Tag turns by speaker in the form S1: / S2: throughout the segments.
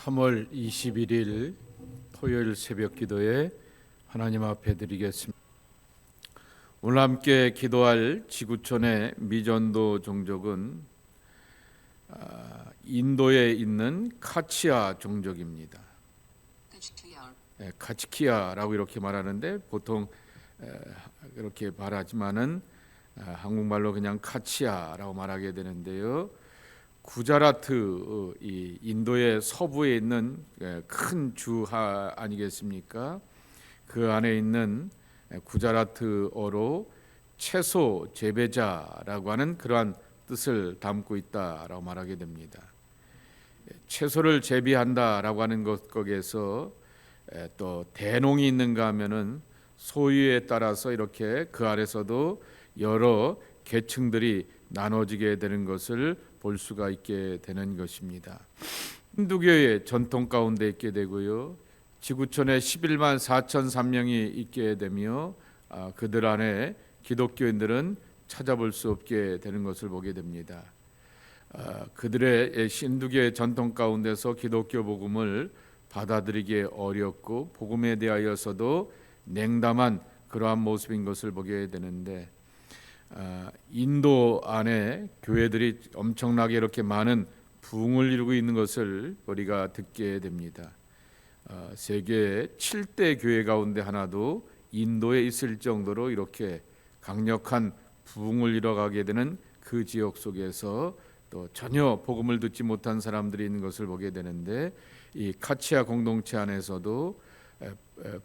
S1: 3월 21일 토요일 새벽 기도에 하나님 앞에 드리겠습니다. 오늘 함께 기도할 지구촌의 미전도 종족은 인도에 있는 카치아 종족입니다. 카치키아라고 이렇게 말하는데 보통 그렇게 말하지만은 한국말로 그냥 카치아라고 말하게 되는데요. 구자라트, 이 인도의 서부에 있는 큰 주하 아니겠습니까? 그 안에 있는 구자라트어로 채소 재배자라고 하는 그러한 뜻을 담고 있다라고 말하게 됩니다. 채소를 재배한다라고 하는 것 거기에서 또 대농이 있는가 하면은 소유에 따라서 이렇게 그 아래서도 여러 계층들이 나눠지게 되는 것을 볼 수가 있게 되는 것입니다. 힌두교의 전통 가운데 있게 되고요. 지구촌에 11만 4,003명이 있게 되며 그들 안에 기독교인들은 찾아볼 수 없게 되는 것을 보게 됩니다. 그들의 힌두교의 전통 가운데서 기독교 복음을 받아들이기 어렵고 복음에 대하여서도 냉담한 그러한 모습인 것을 보게 되는데 인도 안에 교회들이 엄청나게 이렇게 많은 부흥을 이루고 있는 것을 우리가 듣게 됩니다. 세계 7대 교회 가운데 하나도 인도에 있을 정도로 이렇게 강력한 부흥을 이뤄가게 되는 그 지역 속에서 또 전혀 복음을 듣지 못한 사람들이 있는 것을 보게 되는데 이 카치아 공동체 안에서도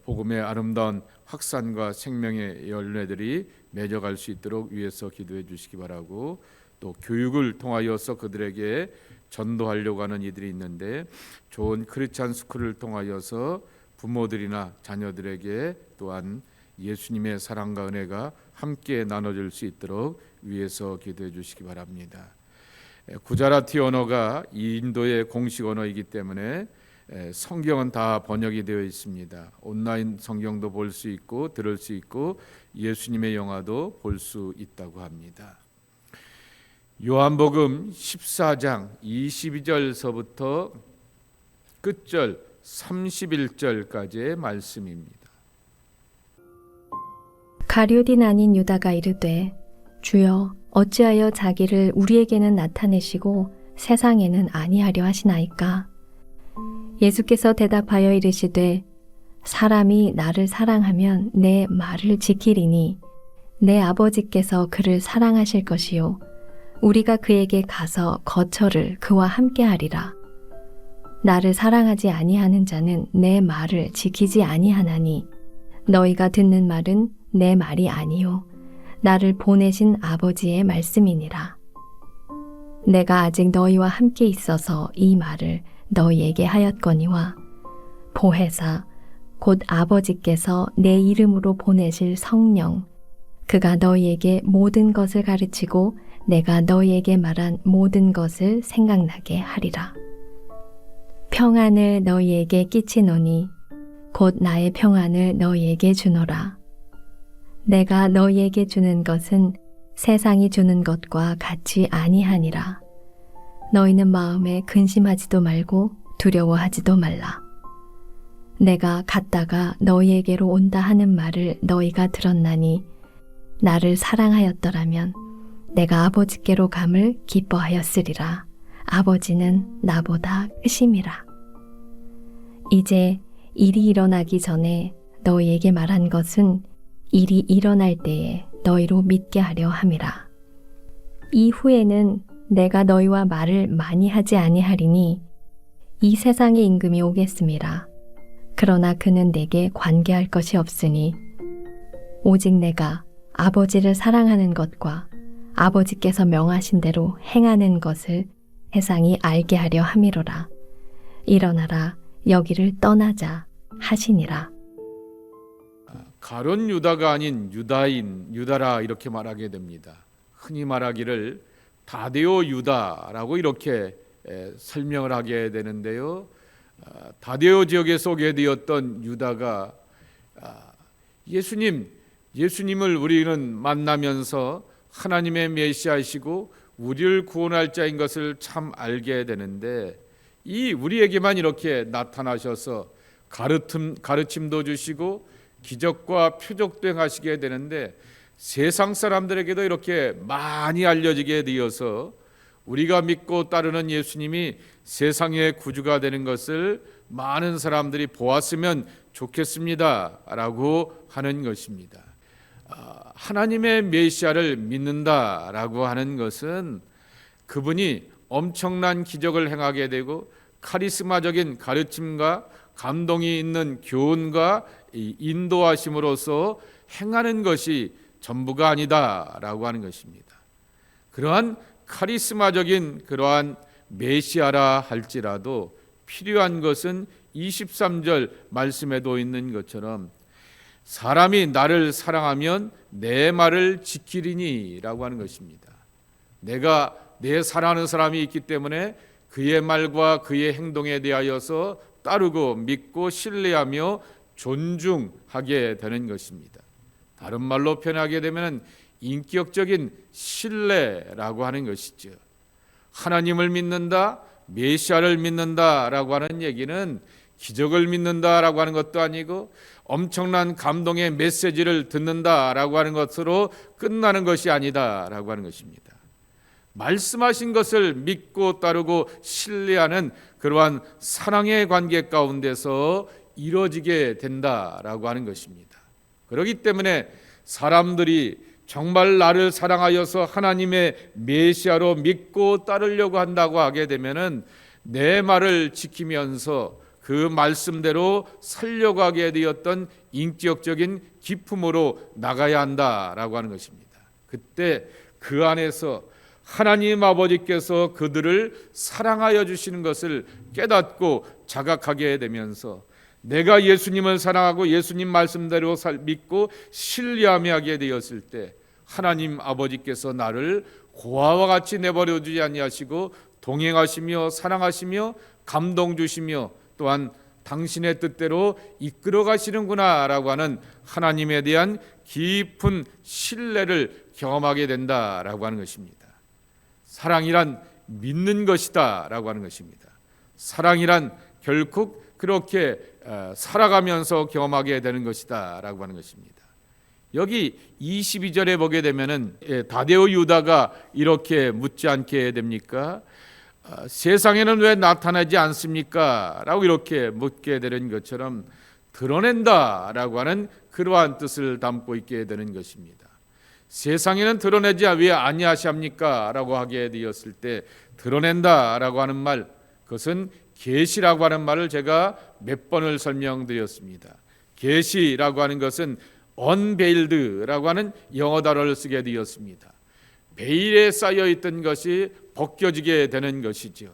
S1: 복음의 아름다운 확산과 생명의 열매들이 맺어갈 수 있도록 위해서 기도해 주시기 바라고, 또 교육을 통하여서 그들에게 전도하려고 하는 이들이 있는데 좋은 크리스찬 스쿨을 통하여서 부모들이나 자녀들에게 또한 예수님의 사랑과 은혜가 함께 나눠질 수 있도록 위해서 기도해 주시기 바랍니다. 구자라티 언어가 인도의 공식 언어이기 때문에 성경은 다 번역이 되어 있습니다. 온라인 성경도 볼 수 있고 들을 수 있고 예수님의 영화도 볼 수 있다고 합니다. 요한복음 14장 22절서부터 끝절 31절까지의 말씀입니다.
S2: 가룟인 아닌 유다가 이르되 주여 어찌하여 자기를 우리에게는 나타내시고 세상에는 아니하려 하시나이까? 예수께서 대답하여 이르시되 사람이 나를 사랑하면 내 말을 지키리니 내 아버지께서 그를 사랑하실 것이요 우리가 그에게 가서 거처를 그와 함께 하리라. 나를 사랑하지 아니하는 자는 내 말을 지키지 아니하나니 너희가 듣는 말은 내 말이 아니요 나를 보내신 아버지의 말씀이니라. 내가 아직 너희와 함께 있어서 이 말을 너희에게 하였거니와 보혜사 곧 아버지께서 내 이름으로 보내실 성령 그가 너희에게 모든 것을 가르치고 내가 너희에게 말한 모든 것을 생각나게 하리라. 평안을 너희에게 끼치노니 곧 나의 평안을 너희에게 주노라. 내가 너희에게 주는 것은 세상이 주는 것과 같이 아니하니라. 너희는 마음에 근심하지도 말고 두려워하지도 말라. 내가 갔다가 너희에게로 온다 하는 말을 너희가 들었나니 나를 사랑하였더라면 내가 아버지께로 감을 기뻐하였으리라. 아버지는 나보다 크심이라. 이제 일이 일어나기 전에 너희에게 말한 것은 일이 일어날 때에 너희로 믿게 하려 함이라. 이후에는 내가 너희와 말을 많이 하지 아니하리니 이 세상의 임금이 오겠음이라. 그러나 그는 내게 관계할 것이 없으니 오직 내가 아버지를 사랑하는 것과 아버지께서 명하신 대로 행하는 것을 세상이 알게 하려 함이로라. 일어나라 여기를 떠나자 하시니라.
S1: 가룟 유다가 아닌 유다라 이렇게 말하게 됩니다. 흔히 말하기를 다데오 유다라고 이렇게 설명을 하게 되는데요. 다데오 지역에 소개되었던 유다가 예수님을 우리는 만나면서 하나님의 메시아이시고 우리를 구원할 자인 것을 참 알게 되는데 이 우리에게만 이렇게 나타나셔서 가르침도 주시고 기적과 표적도 행하시게 되는데 세상 사람들에게도 이렇게 많이 알려지게 되어서 우리가 믿고 따르는 예수님이 세상의 구주가 되는 것을 많은 사람들이 보았으면 좋겠습니다 라고 하는 것입니다. 하나님의 메시아를 믿는다라고 하는 것은 그분이 엄청난 기적을 행하게 되고 카리스마적인 가르침과 감동이 있는 교훈과 인도하심으로써 행하는 것이 전부가 아니다라고 하는 것입니다. 그러한 카리스마적인 그러한 메시아라 할지라도 필요한 것은 23절 말씀에도 있는 것처럼 사람이 나를 사랑하면 내 말을 지키리니 라고 하는 것입니다. 내가 내 사랑하는 사람이 있기 때문에 그의 말과 그의 행동에 대하여서 따르고 믿고 신뢰하며 존중하게 되는 것입니다. 다른 말로 표현하게 되면 인격적인 신뢰라고 하는 것이죠. 하나님을 믿는다, 메시아를 믿는다라고 하는 얘기는 기적을 믿는다라고 하는 것도 아니고 엄청난 감동의 메시지를 듣는다라고 하는 것으로 끝나는 것이 아니다라고 하는 것입니다. 말씀하신 것을 믿고 따르고 신뢰하는 그러한 사랑의 관계 가운데서 이루어지게 된다라고 하는 것입니다. 그렇기 때문에 사람들이 정말 나를 사랑하여서 하나님의 메시아로 믿고 따르려고 한다고 하게 되면은 내 말을 지키면서 그 말씀대로 살려가게 되었던 인격적인 기품으로 나가야 한다라고 하는 것입니다. 그때 그 안에서 하나님 아버지께서 그들을 사랑하여 주시는 것을 깨닫고 자각하게 되면서 내가 예수님을 사랑하고 예수님 말씀대로 믿고 신뢰하며 하게 되었을 때 하나님 아버지께서 나를 고아와 같이 내버려 두지 아니하시고 동행하시며 사랑하시며 감동 주시며 또한 당신의 뜻대로 이끌어 가시는구나 라고 하는 하나님에 대한 깊은 신뢰를 경험하게 된다라고 하는 것입니다. 사랑이란 믿는 것이다 라고 하는 것입니다. 사랑이란 결국 그렇게 살아가면서 경험하게 되는 것이다 라고 하는 것입니다. 여기 22절에 보게 되면은 다데오 유다가 이렇게 묻지 않게 됩니까? 세상에는 왜 나타나지 않습니까? 라고 이렇게 묻게 되는 것처럼 드러낸다 라고 하는 그러한 뜻을 담고 있게 되는 것입니다. 세상에는 드러내지 왜 아니하십니까? 라고 하게 되었을 때 드러낸다 라고 하는 말, 그것은 계시라고 하는 말을 제가 몇 번을 설명드렸습니다. 계시라고 하는 것은 unveiled라고 하는 영어 단어를 쓰게 되었습니다. 베일에 쌓여 있던 것이 벗겨지게 되는 것이죠.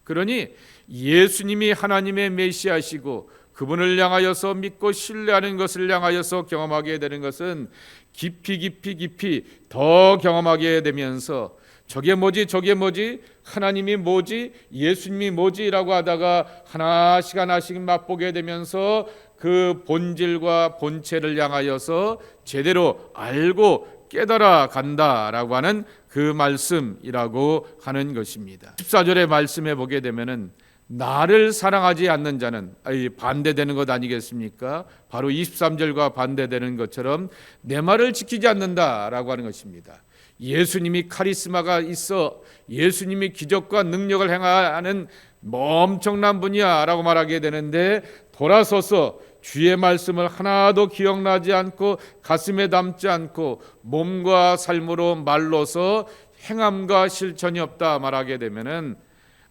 S1: 그러니 예수님이 하나님의 메시아시고 그분을 향하여서 믿고 신뢰하는 것을 향하여서 경험하게 되는 것은 깊이 더 경험하게 되면서 저게 뭐지 하나님이 뭐지 예수님이 뭐지라고 하다가 하나씩 맛보게 되면서 그 본질과 본체를 향하여서 제대로 알고 깨달아 간다라고 하는 그 말씀이라고 하는 것입니다. 14절의 말씀에 보게 되면은 나를 사랑하지 않는 자는 반대되는 것 아니겠습니까? 바로 23절과 반대되는 것처럼 내 말을 지키지 않는다라고 하는 것입니다. 예수님이 카리스마가 있어 예수님이 기적과 능력을 행하는 엄청난 분이야라고 말하게 되는데 돌아서서 주의 말씀을 하나도 기억나지 않고 가슴에 담지 않고 몸과 삶으로 말로서 행함과 실천이 없다 말하게 되면은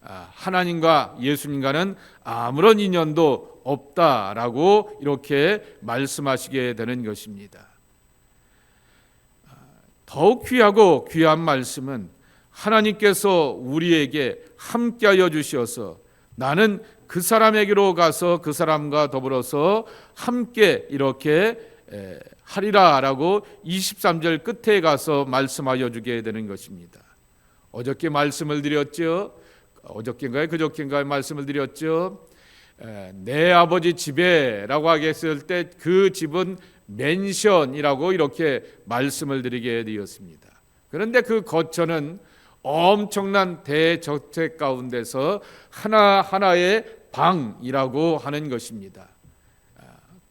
S1: 하나님과 예수님과는 아무런 인연도 없다라고 이렇게 말씀하시게 되는 것입니다. 더욱 귀하고 귀한 말씀은 하나님께서 우리에게 함께하여 주셔서 나는 그 사람에게로 가서 그 사람과 더불어서 함께 이렇게 하리라라고 23절 끝에 가서 말씀하여 주게 되는 것입니다. 어저께 말씀을 드렸죠. 어저께인가요? 그저께인가요? 말씀을 드렸죠. 내 아버지 집에라고 하겠을 때 그 집은 맨션이라고 이렇게 말씀을 드리게 되었습니다. 그런데 그 거처는 엄청난 대저택 가운데서 하나하나의 방이라고 하는 것입니다.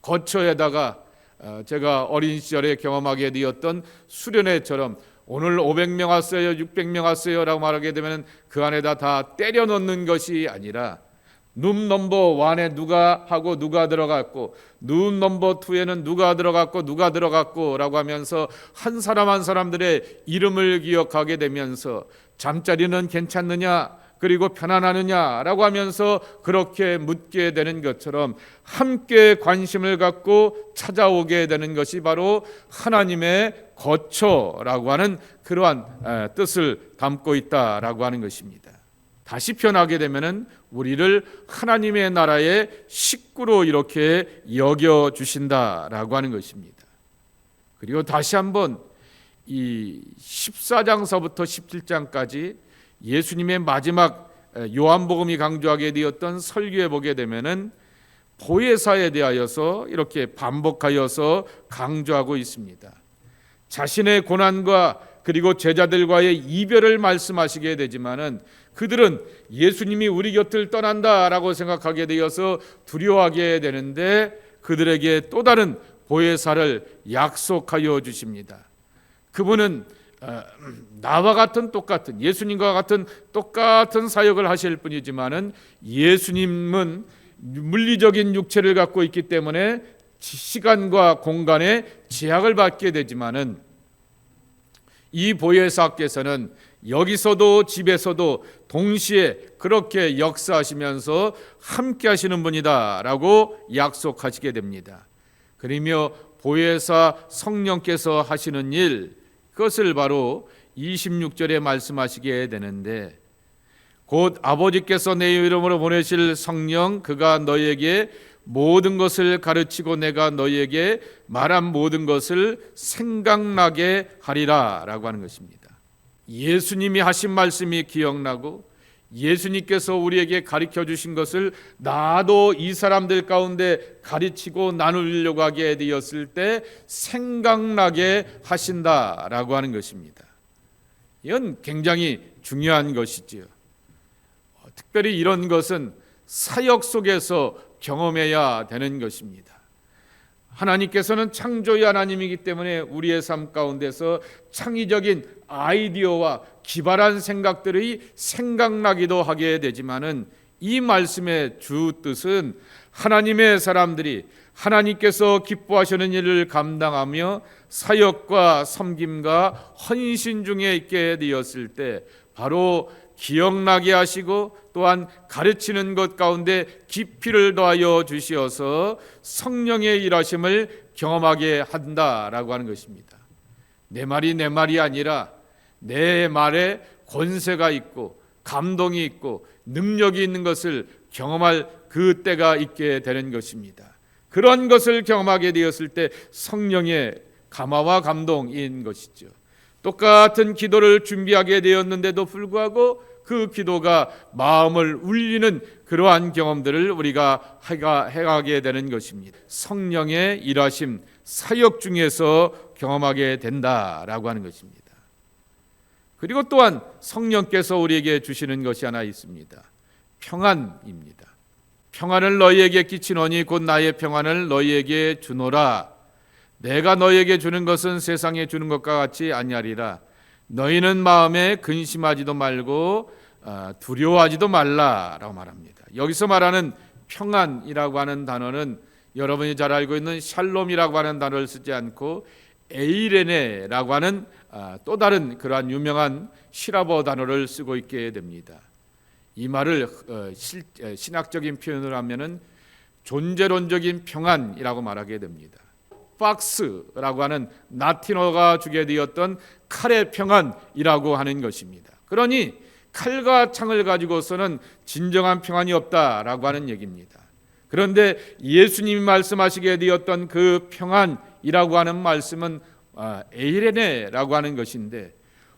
S1: 거처에다가 제가 어린 시절에 경험하게 되었던 수련회처럼 오늘 500명 왔어요, 600명 왔어요 라고 말하게 되면 그 안에다 다 때려 넣는 것이 아니라 룸 넘버 1에 누가 하고 누가 들어갔고 룸 넘버 2에는 누가 들어갔고 누가 들어갔고 라고 하면서 한 사람 한 사람들의 이름을 기억하게 되면서 잠자리는 괜찮느냐 그리고 편안하느냐 라고 하면서 그렇게 묻게 되는 것처럼 함께 관심을 갖고 찾아오게 되는 것이 바로 하나님의 거처라고 하는 그러한 뜻을 담고 있다라고 하는 것입니다. 다시 표현하게 되면은 우리를 하나님의 나라의 식구로 이렇게 여겨 주신다라고 하는 것입니다. 그리고 다시 한번 이 14장서부터 17장까지 예수님의 마지막 요한복음이 강조하게 되었던 설교에 보게 되면은 보혜사에 대하여서 이렇게 반복하여서 강조하고 있습니다. 자신의 고난과 그리고 제자들과의 이별을 말씀하시게 되지만은 그들은 예수님이 우리 곁을 떠난다라고 생각하게 되어서 두려워하게 되는데 그들에게 또 다른 보혜사를 약속하여 주십니다. 그분은 나와 같은 똑같은 예수님과 같은 똑같은 사역을 하실 분이지만은 예수님은 물리적인 육체를 갖고 있기 때문에 시간과 공간에 제약을 받게 되지만은 이 보혜사께서는 여기서도 집에서도 동시에 그렇게 역사하시면서 함께 하시는 분이다라고 약속하시게 됩니다. 그러며 보혜사 성령께서 하시는 일, 그것을 바로 26절에 말씀하시게 되는데 곧 아버지께서 내 이름으로 보내실 성령 그가 너희에게 모든 것을 가르치고 내가 너희에게 말한 모든 것을 생각나게 하리라 라고 하는 것입니다. 예수님이 하신 말씀이 기억나고 예수님께서 우리에게 가르쳐 주신 것을 나도 이 사람들 가운데 가르치고 나누려고 하게 되었을 때 생각나게 하신다라고 하는 것입니다. 이건 굉장히 중요한 것이지요. 특별히 이런 것은 사역 속에서 경험해야 되는 것입니다. 하나님께서는 창조의 하나님이기 때문에 우리의 삶 가운데서 창의적인 아이디어와 기발한 생각들이 생각나기도 하게 되지만은 이 말씀의 주 뜻은 하나님의 사람들이 하나님께서 기뻐하시는 일을 감당하며 사역과 섬김과 헌신 중에 있게 되었을 때 바로 기억나게 하시고 또한 가르치는 것 가운데 깊이를 더하여 주시어서 성령의 일하심을 경험하게 한다라고 하는 것입니다. 내 말이 내 말이 아니라 내 말에 권세가 있고 감동이 있고 능력이 있는 것을 경험할 그 때가 있게 되는 것입니다. 그런 것을 경험하게 되었을 때 성령의 감화와 감동인 것이죠. 똑같은 기도를 준비하게 되었는데도 불구하고 그 기도가 마음을 울리는 그러한 경험들을 우리가 해가게 되는 것입니다. 성령의 일하심, 사역 중에서 경험하게 된다라고 하는 것입니다. 그리고 또한 성령께서 우리에게 주시는 것이 하나 있습니다. 평안입니다. 평안을 너희에게 끼치노니 곧 나의 평안을 너희에게 주노라. 내가 너희에게 주는 것은 세상에 주는 것과 같이 아니하리라. 너희는 마음에 근심하지도 말고 두려워하지도 말라라고 말합니다. 여기서 말하는 평안이라고 하는 단어는 여러분이 잘 알고 있는 샬롬이라고 하는 단어를 쓰지 않고 에이레네라고 하는 또 다른 그러한 유명한 시라버 단어를 쓰고 있게 됩니다. 이 말을 신학적인 표현을 하면은 존재론적인 평안이라고 말하게 됩니다. 박스라고 하는 라틴어가 주게 되었던 칼의 평안이라고 하는 것입니다. 그러니 칼과 창을 가지고서는 진정한 평안이 없다라고 하는 얘기입니다. 그런데 예수님이 말씀하시게 되었던 그 평안이라고 하는 말씀은 에이레네라고 하는 것인데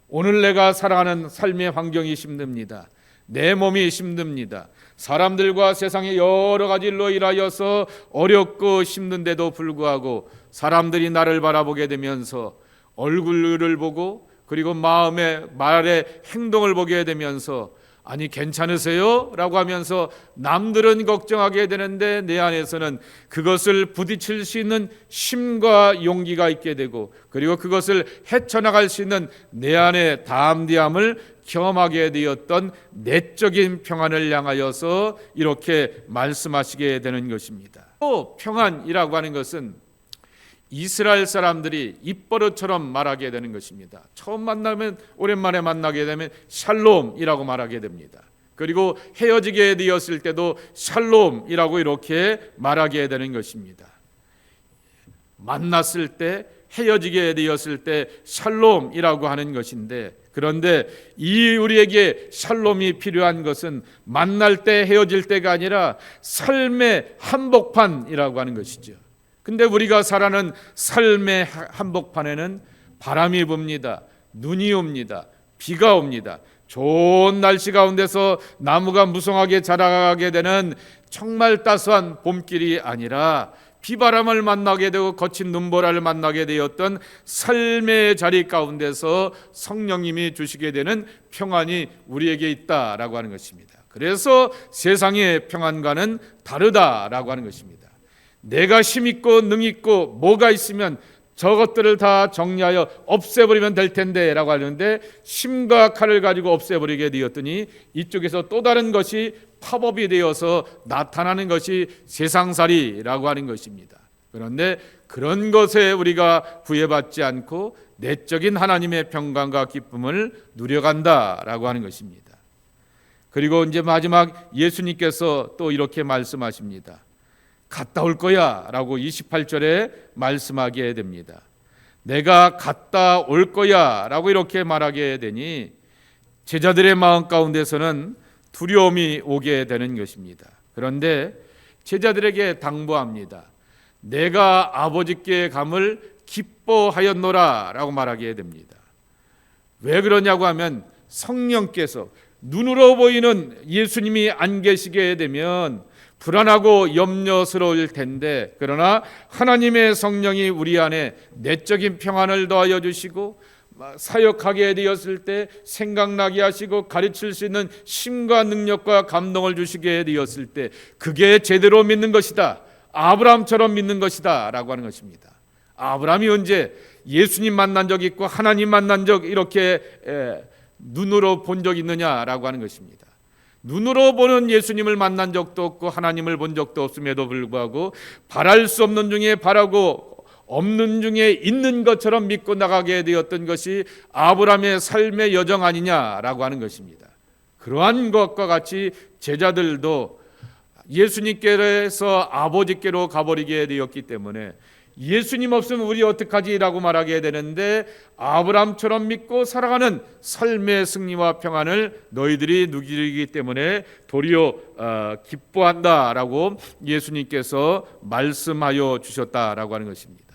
S1: 오늘 내가 살아가는 삶의 환경이 힘듭니다. 내 몸이 힘듭니다. 사람들과 세상의 여러 가지 일로 인하여서 어렵고 힘든데도 불구하고 사람들이 나를 바라보게 되면서 얼굴을 보고 그리고 마음의 말의 행동을 보게 되면서 아니 괜찮으세요? 라고 하면서 남들은 걱정하게 되는데 내 안에서는 그것을 부딪힐 수 있는 힘과 용기가 있게 되고 그리고 그것을 헤쳐나갈 수 있는 내 안의 담대함을 경험하게 되었던 내적인 평안을 향하여서 이렇게 말씀하시게 되는 것입니다. 또 평안이라고 하는 것은 이스라엘 사람들이 입버릇처럼 말하게 되는 것입니다. 처음 만나면 오랜만에 만나게 되면 샬롬이라고 말하게 됩니다. 그리고 헤어지게 되었을 때도 샬롬이라고 이렇게 말하게 되는 것입니다. 만났을 때 헤어지게 되었을 때 샬롬이라고 하는 것인데 그런데 이 우리에게 샬롬이 필요한 것은 만날 때 헤어질 때가 아니라 삶의 한복판이라고 하는 것이죠. 근데 우리가 살아가는 삶의 한복판에는 바람이 붑니다. 눈이 옵니다. 비가 옵니다. 좋은 날씨 가운데서 나무가 무성하게 자라게 되는 정말 따스한 봄길이 아니라 비바람을 만나게 되고 거친 눈보라를 만나게 되었던 삶의 자리 가운데서 성령님이 주시게 되는 평안이 우리에게 있다라고 하는 것입니다. 그래서 세상의 평안과는 다르다라고 하는 것입니다. 내가 힘있고 능있고 뭐가 있으면 저것들을 다 정리하여 없애버리면 될 텐데 라고 하는데 힘과 칼을 가지고 없애버리게 되었더니 이쪽에서 또 다른 것이 팝업이 되어서 나타나는 것이 세상살이라고 하는 것입니다. 그런데 그런 것에 우리가 구애받지 않고 내적인 하나님의 평강과 기쁨을 누려간다라고 하는 것입니다. 그리고 이제 마지막 예수님께서 또 이렇게 말씀하십니다. 갔다 올 거야 라고 28절에 말씀하게 됩니다. 내가 갔다 올 거야 라고 이렇게 말하게 되니 제자들의 마음 가운데서는 두려움이 오게 되는 것입니다. 그런데 제자들에게 당부합니다. 내가 아버지께 감을 기뻐하였노라 라고 말하게 됩니다. 왜 그러냐고 하면 성령께서 눈으로 보이는 예수님이 안 계시게 되면 불안하고 염려스러울 텐데 그러나 하나님의 성령이 우리 안에 내적인 평안을 더하여 주시고 사역하게 되었을 때 생각나게 하시고 가르칠 수 있는 힘과 능력과 감동을 주시게 되었을 때 그게 제대로 믿는 것이다. 아브라함처럼 믿는 것이다 라고 하는 것입니다. 아브라함이 언제 예수님 만난 적 있고 하나님 만난 적 이렇게 눈으로 본 적 있느냐라고 하는 것입니다. 눈으로 보는 예수님을 만난 적도 없고 하나님을 본 적도 없음에도 불구하고 바랄 수 없는 중에 바라고 없는 중에 있는 것처럼 믿고 나가게 되었던 것이 아브라함의 삶의 여정 아니냐라고 하는 것입니다. 그러한 것과 같이 제자들도 예수님께서 아버지께로 가버리게 되었기 때문에 예수님 없으면 우리 어떡하지라고 말하게 되는데 아브라함처럼 믿고 살아가는 삶의 승리와 평안을 너희들이 누리기 때문에 도리어 기뻐한다라고 예수님께서 말씀하여 주셨다라고 하는 것입니다.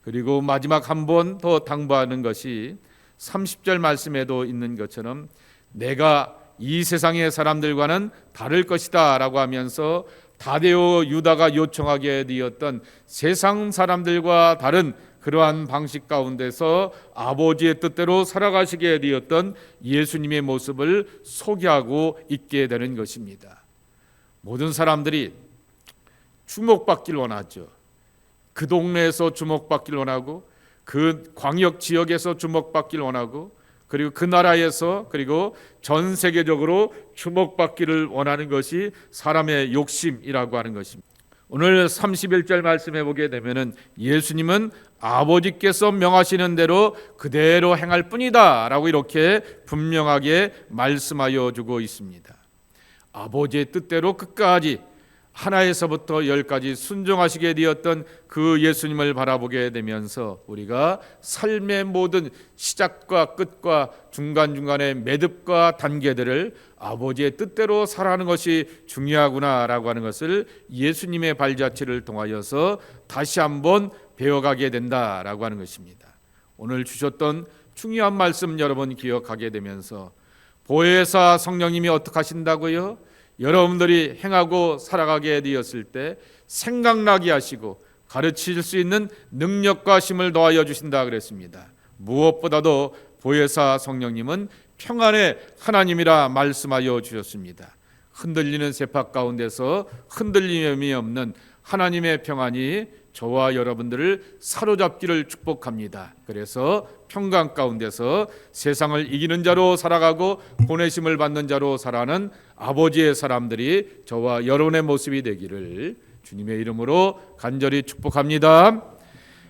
S1: 그리고 마지막 한 번 더 당부하는 것이 30절 말씀에도 있는 것처럼 내가 이 세상의 사람들과는 다를 것이다 라고 하면서 다데오 유다가 요청하게 되었던 세상 사람들과 다른 그러한 방식 가운데서 아버지의 뜻대로 살아가시게 되었던 예수님의 모습을 소개하고 있게 되는 것입니다. 모든 사람들이 주목받길 원하죠. 그 동네에서 주목받길 원하고 그 광역 지역에서 주목받길 원하고 그리고 그 나라에서 그리고 전 세계적으로 주목받기를 원하는 것이 사람의 욕심이라고 하는 것입니다. 오늘 31절 말씀해 보게 되면은 예수님은 아버지께서 명하시는 대로 그대로 행할 뿐이다 라고 이렇게 분명하게 말씀하여 주고 있습니다. 아버지의 뜻대로 끝까지 하나에서부터 열까지 순종하시게 되었던 그 예수님을 바라보게 되면서 우리가 삶의 모든 시작과 끝과 중간중간의 매듭과 단계들을 아버지의 뜻대로 살아가는 것이 중요하구나라고 하는 것을 예수님의 발자취를 통하여서 다시 한번 배워가게 된다라고 하는 것입니다. 오늘 주셨던 중요한 말씀 여러분 기억하게 되면서 보혜사 성령님이 어떻게 하신다고요? 여러분들이 행하고 살아가게 되었을 때 생각나게 하시고 가르칠 수 있는 능력과 힘을 더하여 주신다 그랬습니다. 무엇보다도 보혜사 성령님은 평안의 하나님이라 말씀하여 주셨습니다. 흔들리는 세팍 가운데서 흔들림이 없는 하나님의 평안이 저와 여러분들을 사로잡기를 축복합니다. 그래서 평강 가운데서 세상을 이기는 자로 살아가고 보내심을 받는 자로 살아가는 아버지의 사람들이 저와 여러분의 모습이 되기를 주님의 이름으로 간절히 축복합니다.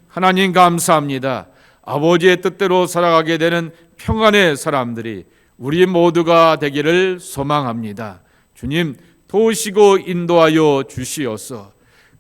S1: 하나님 감사합니다. 아버지의 뜻대로 살아가게 되는 평안의 사람들이 우리 모두가 되기를 소망합니다. 주님 도우시고 인도하여 주시옵소서.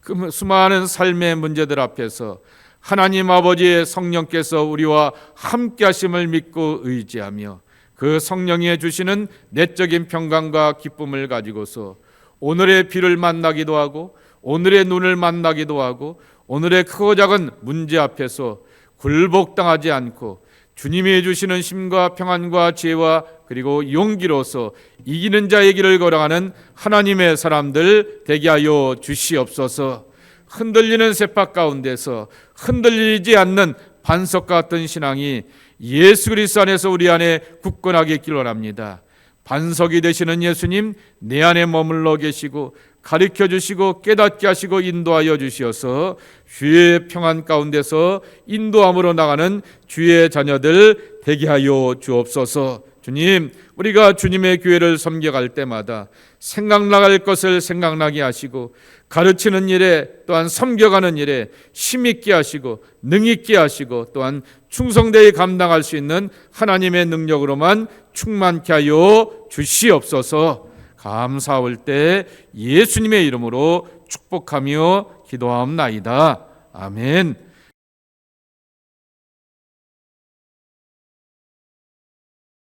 S1: 그 수많은 삶의 문제들 앞에서 하나님 아버지의 성령께서 우리와 함께 하심을 믿고 의지하며 그 성령이 주시는 내적인 평강과 기쁨을 가지고서 오늘의 비를 만나기도 하고 오늘의 눈을 만나기도 하고 오늘의 크고 작은 문제 앞에서 굴복당하지 않고 주님이 주시는 힘과 평안과 지혜와 그리고 용기로서 이기는 자의 길을 걸어가는 하나님의 사람들 되게 하여 주시옵소서. 흔들리는 세팍 가운데서 흔들리지 않는 반석 같은 신앙이 예수 그리스도 안에서 우리 안에 굳건하게 있기를 원합니다. 반석이 되시는 예수님 내 안에 머물러 계시고 가르쳐 주시고 깨닫게 하시고 인도하여 주시어서 주의 평안 가운데서 인도함으로 나가는 주의 자녀들 되게 하여 주옵소서. 주님, 우리가 주님의 교회를 섬겨갈 때마다 생각나갈 것을 생각나게 하시고 가르치는 일에 또한 섬겨가는 일에 힘있게 하시고 능있게 하시고 또한 충성되이 감당할 수 있는 하나님의 능력으로만 충만케 하여 주시옵소서. 감사할 때 예수님의 이름으로 축복하며 기도하옵나이다. 아멘.